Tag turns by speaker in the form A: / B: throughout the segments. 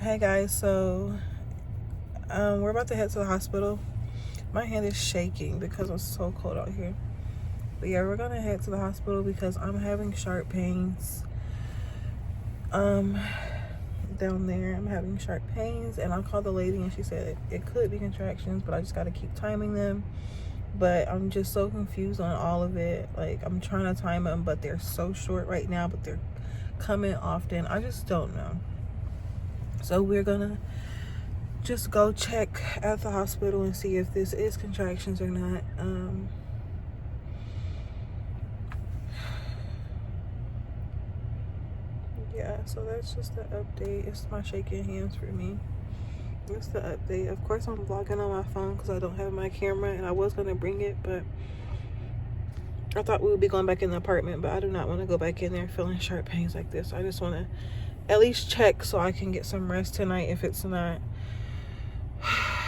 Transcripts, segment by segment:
A: Hey guys, so we're about to head to the hospital. My hand is shaking because it's so cold out here. But yeah, we're gonna head to the hospital because I'm having sharp pains. Down there, I'm having sharp pains, and I called the lady and she said it could be contractions, but I just gotta keep timing them. But I'm just so confused on all of it. Like, I'm trying to time them, but they're so short right now, but they're coming often. I just don't know. So we're gonna just go check at the hospital and see if this is contractions or not. Yeah, so that's just the update. It's my shaking hands for me. That's the update. Of course, I'm vlogging on my phone because I don't have my camera, and I was gonna bring it, but I thought we would be going back in the apartment, but I do not want to go back in there feeling sharp pains like this. I just want to at least check so I can get some rest tonight if it's not.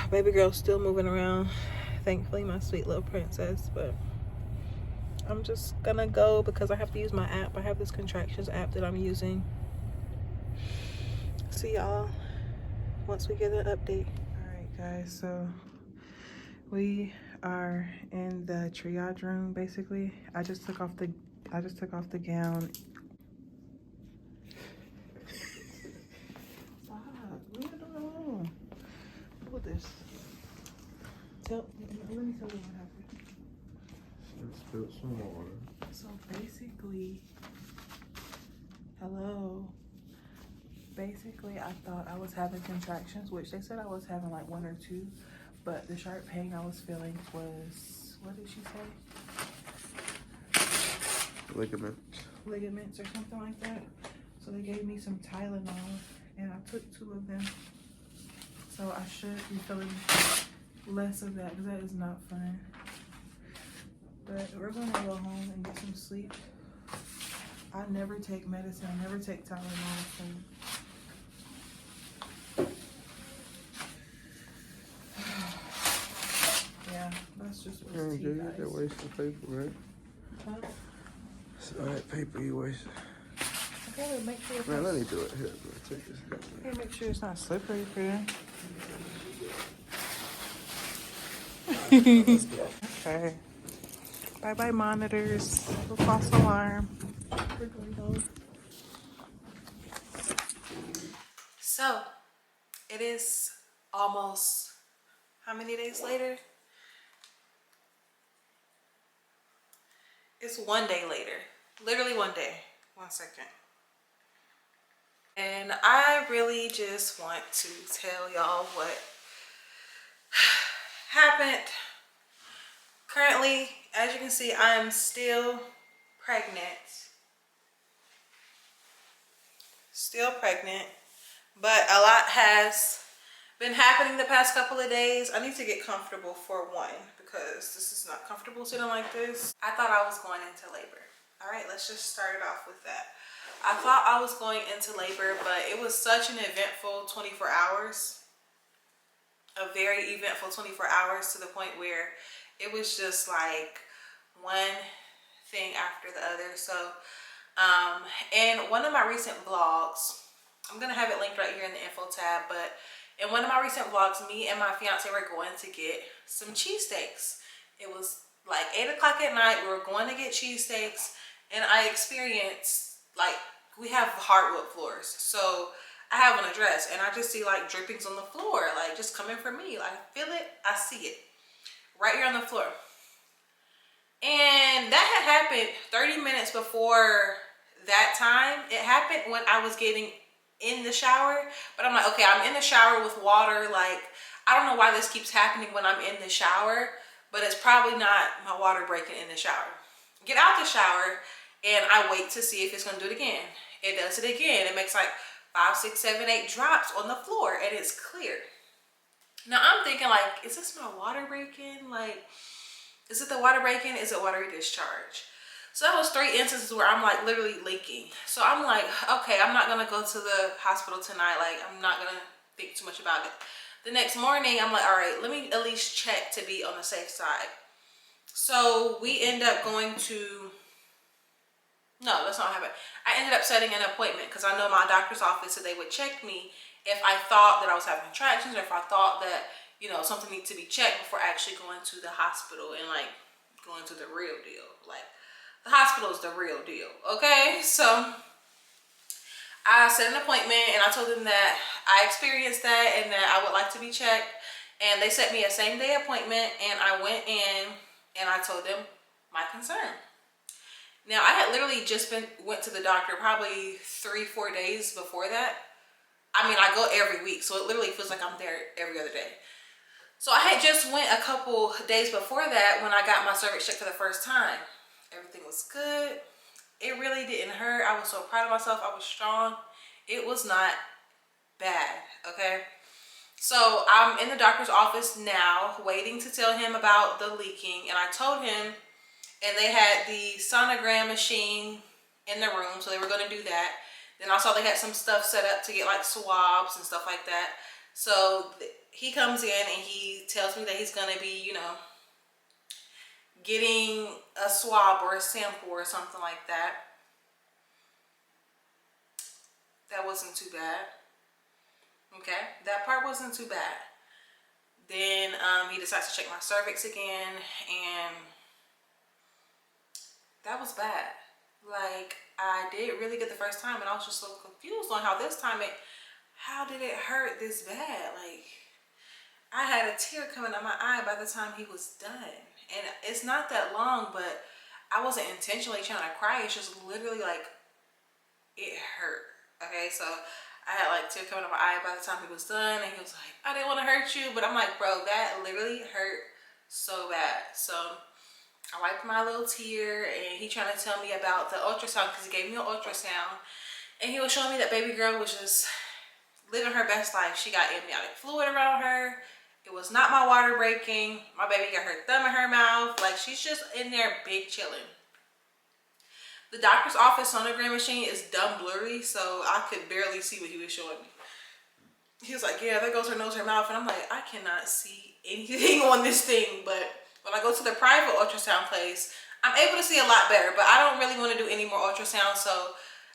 A: Baby girl's still moving around, thankfully, my sweet little princess, but I'm just gonna go because I have to use my app. I have this contractions app that I'm using. See y'all once we get an update. All right, guys, so we are in the triage room. Basically, I just took off the gown. Stop! Leave it alone. What this? Let me tell you what happened.
B: Just spilled some water.
A: So basically, hello. Basically, I thought I was having contractions, which they said I was having like 1 or 2, but the sharp pain I was feeling was, what did she say? Ligaments or something like that. So they gave me some Tylenol, and I took 2 of them. So I should be feeling less of that, because that is not fun. But we're gonna go home and get some sleep. I never take medicine. I never take Tylenol. So yeah, that's just what's tea, guys.
B: That waste of paper, man.
A: Huh?
B: So that paper you wasted.
A: Okay, make sure it's
B: Man,
A: not,
B: let me do it. Here, bro. Take this.
A: okay, make sure it's not slippery for you. Okay. Bye-bye monitors. The false alarm. We're going home. So, it is almost, how many days later? It's 1 day later. Literally 1 day. 1 second. And I really just want to tell y'all what happened. Currently, as you can see, I am still pregnant. Still pregnant. But a lot has been happening the past couple of days. I need to get comfortable for one, because this is not comfortable sitting like this. I thought I was going into labor. All right, let's just start it off with that. I thought I was going into labor, but it was such an eventful 24 hours. A very eventful 24 hours, to the point where it was just like one thing after the other. So, in one of my recent vlogs, I'm gonna have it linked right here in the info tab, but in one of my recent vlogs, me and my fiance were going to get some cheesesteaks. It was like 8 o'clock at night. We were going to get cheesesteaks, and I experienced, like, we have hardwood floors, so I have on a dress, and I just see like drippings on the floor, like just coming from me. Like, I feel it, I see it right here on the floor. And that had happened 30 minutes before that time. It happened when I was getting in the shower, but I'm like, okay, I'm in the shower with water. Like, I don't know why this keeps happening when I'm in the shower, but it's probably not my water breaking in the shower. Get out the shower, and I wait to see if it's gonna do it again. It does it again. It makes like 5, 6, 7, 8 drops on the floor, and it's clear. Now I'm thinking, like, is this my water breaking? Like, is it the water breaking? Is it water discharge? So that was 3 instances where I'm like literally leaking. So I'm like, okay, I'm not gonna go to the hospital tonight. Like, I'm not gonna think too much about it. The next morning, I'm like, all right, let me at least check to be on the safe side. So we end up going to, no, that's not what happened. I ended up setting an appointment because I know my doctor's office, so they would check me if I thought that I was having contractions, or if I thought that, you know, something needed to be checked before actually going to the hospital and like going to the real deal. Like, the hospital is the real deal, okay? So I set an appointment and I told them that I experienced that and that I would like to be checked. And they set me a same day appointment, and I went in and I told them my concern. Now, I had literally just went to the doctor probably 3-4 days before that. I mean, I go every week, so it literally feels like I'm there every other day. So I had just went a couple days before that when I got my cervix checked for the first time. Everything was good. It really didn't hurt. I was so proud of myself. I was strong. It was not bad, okay? So I'm in the doctor's office now, waiting to tell him about the leaking. And I told him, and they had the sonogram machine in the room, so they were going to do that. Then I saw they had some stuff set up to get like swabs and stuff like that. So he comes in and he tells me that he's going to be, you know, getting a swab or a sample or something like that. That wasn't too bad. Okay, that part wasn't too bad. Then he decides to check my cervix again, and that was bad. Like, I did really good the first time, and I was just so confused on how this time how did it hurt this bad? Like, I had a tear coming out my eye by the time he was done. And it's not that long, but I wasn't intentionally trying to cry. It's just literally like, it hurt. Okay, so I had like tear coming out my eye by the time he was done, and he was like, I didn't want to hurt you, but I'm like, bro, that literally hurt so bad. So I wiped my little tear, and he trying to tell me about the ultrasound, because he gave me an ultrasound, and he was showing me that baby girl was just living her best life. She got amniotic fluid around her. It was not my water breaking. My baby got her thumb in her mouth. Like, she's just in there big chilling. The doctor's office sonogram machine is dumb blurry, so I could barely see what he was showing me. He was like, yeah, there goes her nose, her mouth. And I'm like, I cannot see anything on this thing. But when I go to the private ultrasound place, I'm able to see a lot better. But I don't really want to do any more ultrasound, so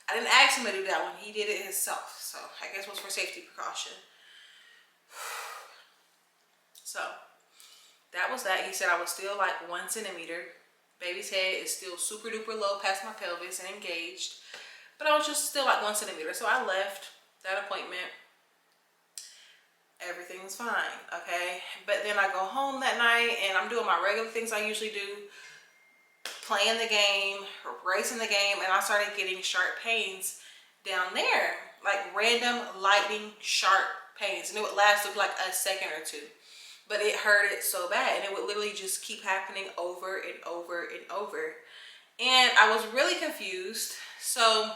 A: I didn't ask him to do that one. He did it himself. So I guess it was for safety precaution. So that was that. He said I was still like 1 centimeter. Baby's head is still super duper low past my pelvis and engaged. But I was just still like 1 centimeter. So I left that appointment. Everything was fine, okay? But then I go home that night and I'm doing my regular things I usually do. Playing the game, racing the game, and I started getting sharp pains down there. Like random lightning sharp pains. And it would last like a second or two. But it hurted so bad, and it would literally just keep happening over and over and over. And I was really confused. So,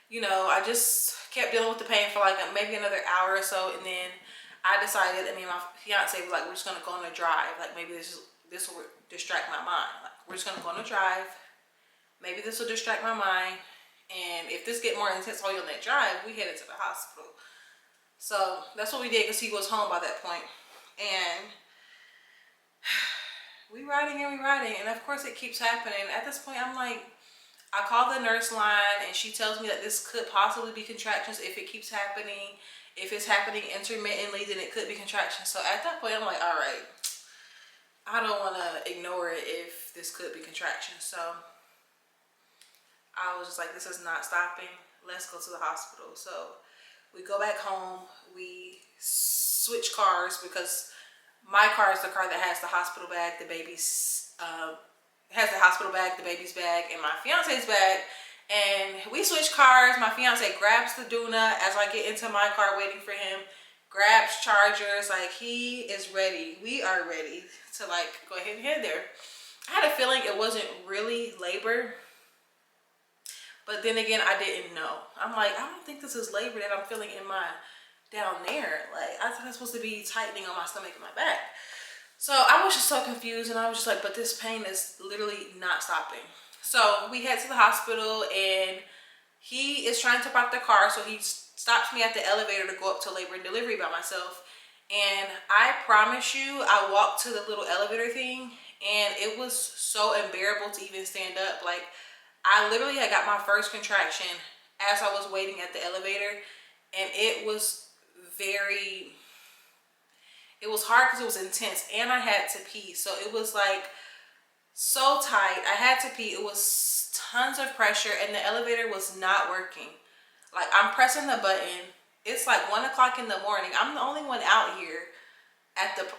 A: you know, I just kept dealing with the pain for like maybe another hour or so, and then I decided, I mean, my fiance was like, we're just gonna go on a drive. Like, maybe this will distract my mind. Like, we're just gonna go on a drive. Maybe this will distract my mind. And if this get more intense while you're on that drive, we headed to the hospital. So that's what we did, because he was home by that point. And we riding, and of course it keeps happening. At this point, I'm like, I call the nurse line, and she tells me that this could possibly be contractions if it keeps happening. If it's happening intermittently, then it could be contractions. So at that point, I'm like, all right, I don't want to ignore it if this could be contractions. So I was just like, this is not stopping. Let's go to the hospital. So we go back home. We switch cars, because my car is the car that has the hospital bag, the baby's has the hospital bag, the baby's bag, and my fiance's bag. And we switch cars. My fiance grabs the Duna as I get into my car waiting for him, grabs chargers. Like, he is ready. We are ready to like go ahead and head there. I had a feeling it wasn't really labor, but then again, I didn't know. I'm like, I don't think this is labor that I'm feeling in my down there. Like, I thought it was supposed to be tightening on my stomach and my back. So I was just so confused, and I was just like, but this pain is literally not stopping. So we head to the hospital, and he is trying to park the car. So he stops me at the elevator to go up to labor and delivery by myself. And I promise you, I walked to the little elevator thing, and it was so unbearable to even stand up. Like, I literally had got my first contraction as I was waiting at the elevator, and it was hard because it was intense, and I had to pee. So it was like so tight. I had to pee. It was tons of pressure, and the elevator was not working. Like, I'm pressing the button. It's like 1 o'clock in the morning. I'm the only one out here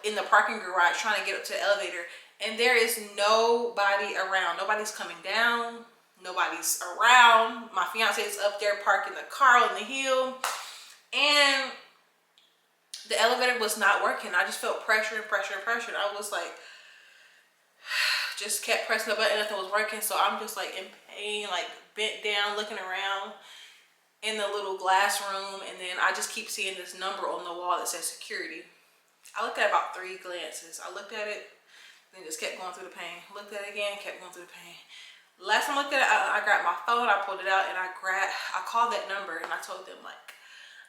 A: in the parking garage trying to get up to the elevator, and there is nobody around. Nobody's coming down. Nobody's around. My fiance is up there parking the car on the hill, and the elevator was not working. I just felt pressure and pressure and pressure. And I was like, just kept pressing the button, nothing was working. So I'm just like in pain, like bent down, looking around in the little glass room. And then I just keep seeing this number on the wall that says security. I looked at it about 3 glances. I looked at it, then just kept going through the pain. Looked at it again, kept going through the pain. Last time I looked at it, I grabbed my phone, I pulled it out, and I called that number, and I told them, like,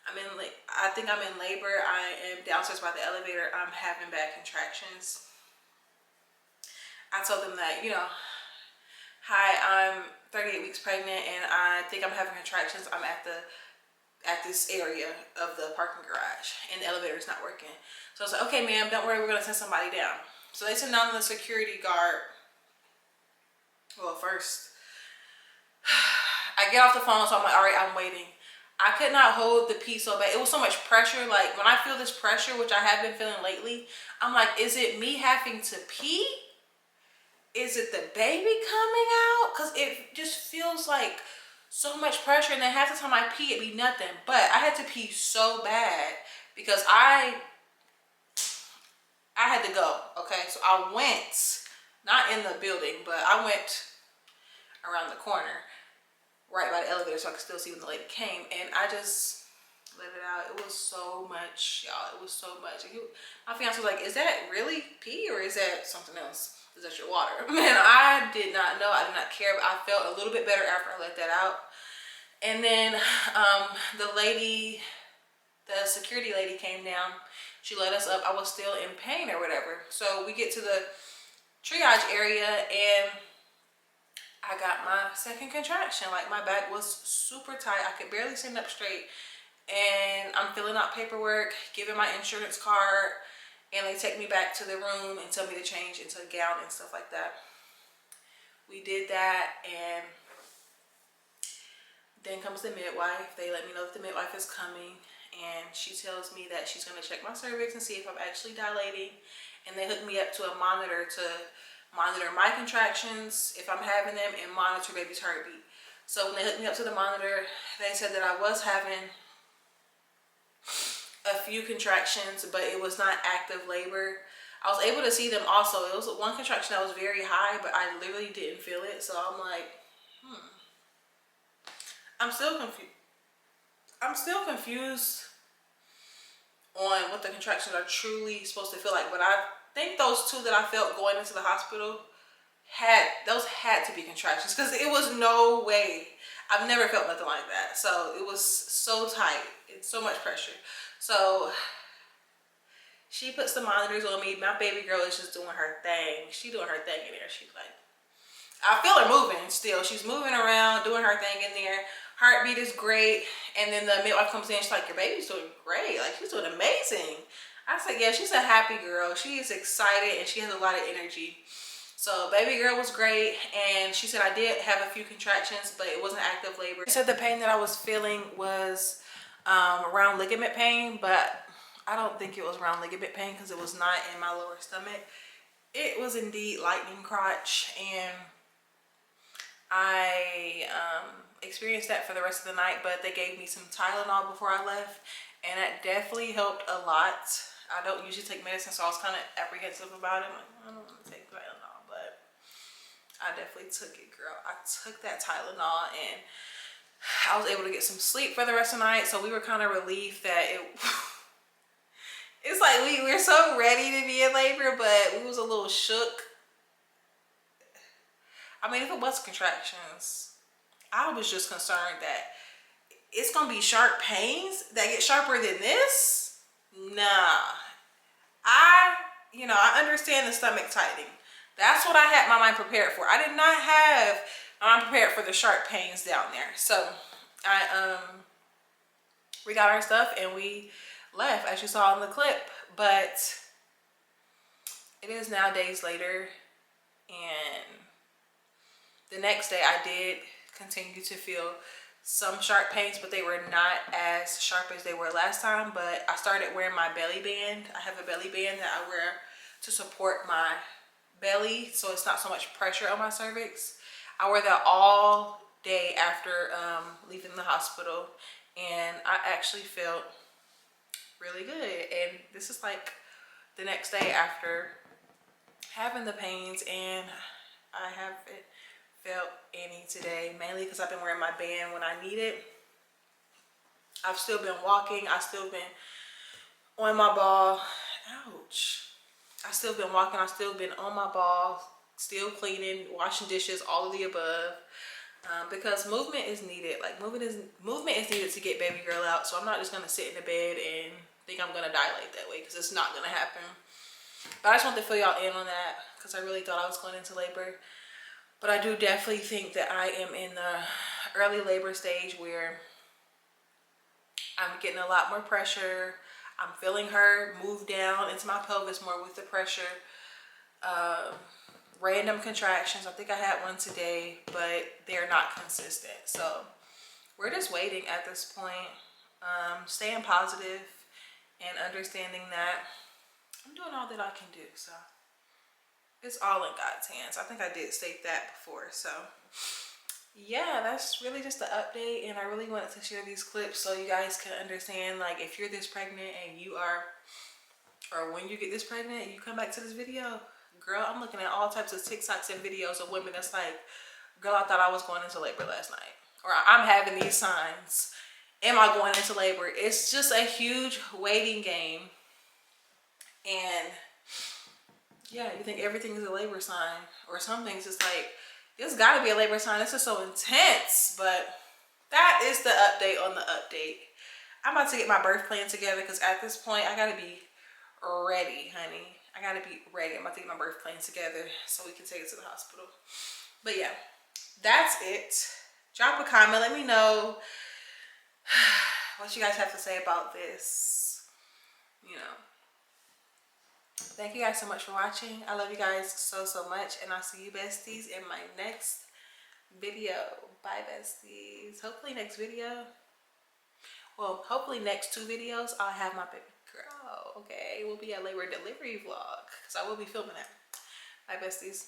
A: I think I'm in labor. I am downstairs by the elevator. I'm having bad contractions. I told them that, you know, hi, I'm 38 weeks pregnant, and I think I'm having contractions. I'm at this area of the parking garage, and the elevator is not working. So I was like, okay, ma'am, don't worry, we're gonna send somebody down. So they sent down the security guard. Well, first, I get off the phone, so I'm like, all right, I'm waiting. I could not hold the pee so bad. It was so much pressure. Like, when I feel this pressure, which I have been feeling lately, I'm like, is it me having to pee? Is it the baby coming out? Because it just feels like so much pressure, and then half the time I pee, it'd be nothing. But I had to pee so bad because I had to go, okay? So I went, not in the building, but I went around the corner right by the elevator so I could still see when the lady came, and I just let it out. It was so much, y'all. It was so much. My fiance was like, is that really pee or is that something else? Is that your water? Man, I did not know. I did not care, but I felt a little bit better after I let that out. And then the security lady came down. She let us up. I was still in pain or whatever. So we get to the triage area, and I got my second contraction. Like, my back was super tight. I could barely stand up straight. And I'm filling out paperwork, giving my insurance card, and they take me back to the room and tell me to change into a gown and stuff like that. We did that, and then comes the midwife. They let me know that the midwife is coming, and she tells me that she's going to check my cervix and see if I'm actually dilating. And they hook me up to a monitor to monitor my contractions, if I'm having them, and monitor baby's heartbeat. So when they hooked me up to the monitor, they said that I was having a few contractions, but it was not active labor. I was able to see them also. It was one contraction that was very high, but I literally didn't feel it. So I'm like, I'm still confused. I'm still confused on what the contractions are truly supposed to feel like. But I think those 2 that I felt going into the hospital had to be contractions, because it was no way. I've never felt nothing like that. So it was so tight. It's so much pressure. So she puts the monitors on me. My baby girl is just doing her thing. She doing her thing in there. She's like, I feel her moving still. She's moving around, doing her thing in there. Heartbeat is great. And then the midwife comes in. She's like, your baby's doing great. Like, she's doing amazing. I said, yeah, she's a happy girl. She is excited, and she has a lot of energy. So baby girl was great, and she said I did have a few contractions, but it wasn't active labor. She said the pain that I was feeling was around ligament pain, but I don't think it was around ligament pain because it was not in my lower stomach. It was indeed lightning crotch, and I experienced that for the rest of the night, but they gave me some Tylenol before I left, and that definitely helped a lot. I don't usually take medicine, so I was kind of apprehensive about it. I'm like, I don't want to take Tylenol, but I definitely took it, girl. I took that Tylenol, and I was able to get some sleep for the rest of the night, so we were kind of relieved that it's like we're so ready to be in labor, but we was a little shook. I mean, if it was contractions, I was just concerned that it's gonna be sharp pains that get sharper than this. Nah, I understand the stomach tightening. That's what I had my mind prepared for. I did not have my mind prepared for the sharp pains down there. So I we got our stuff and we left, as you saw in the clip. But it is now days later, and the next day I did continue to feel some sharp pains, but they were not as sharp as they were last time. But I started wearing my belly band. I have a belly band that I wear to support my belly, so it's not so much pressure on my cervix. I wear that all day after leaving the hospital, and I actually felt really good. And this is like the next day after having the pains, and I haven't felt any today, mainly because I've been wearing my band when I need it. I've still been walking. I've still been on my ball. Ouch. I've still been walking. I've still been on my ball, still cleaning, washing dishes, all of the above. Because movement is needed. Like movement is needed to get baby girl out. So I'm not just gonna sit in the bed and think I'm gonna dilate that way, because it's not gonna happen. But I just want to fill y'all in on that, because I really thought I was going into labor. But I do definitely think that I am in the early labor stage, where I'm getting a lot more pressure. I'm feeling her move down into my pelvis more with the pressure. Random contractions. I think I had one today, but they're not consistent. So we're just waiting at this point, staying positive and understanding that I'm doing all that I can do. So it's all in God's hands. I think I did state that before. So yeah, that's really just the update, and I really wanted to share these clips so you guys can understand, like, if you're this pregnant and you are, or when you get this pregnant and you come back to this video, girl, I'm looking at all types of TikToks and videos of women that's like, girl, I thought I was going into labor last night, or I'm having these signs, am I going into labor? It's just a huge waiting game. And yeah, you think everything is a labor sign, or some things it's like, it's got to be a labor sign. This is so intense. But that is the update on the update. I'm about to get my birth plan together, because at this point I got to be ready, honey. I got to be ready. I'm about to get my birth plan together so we can take it to the hospital. But yeah, that's it. Drop a comment. Let me know what you guys have to say about this. You know. Thank you guys so much for watching. I love you guys so much, and I'll see you besties in my next video. Bye besties. Hopefully next video, well, hopefully next 2 videos I'll have my baby girl. Okay, it will be a labor delivery vlog, because I will be filming it. Bye besties.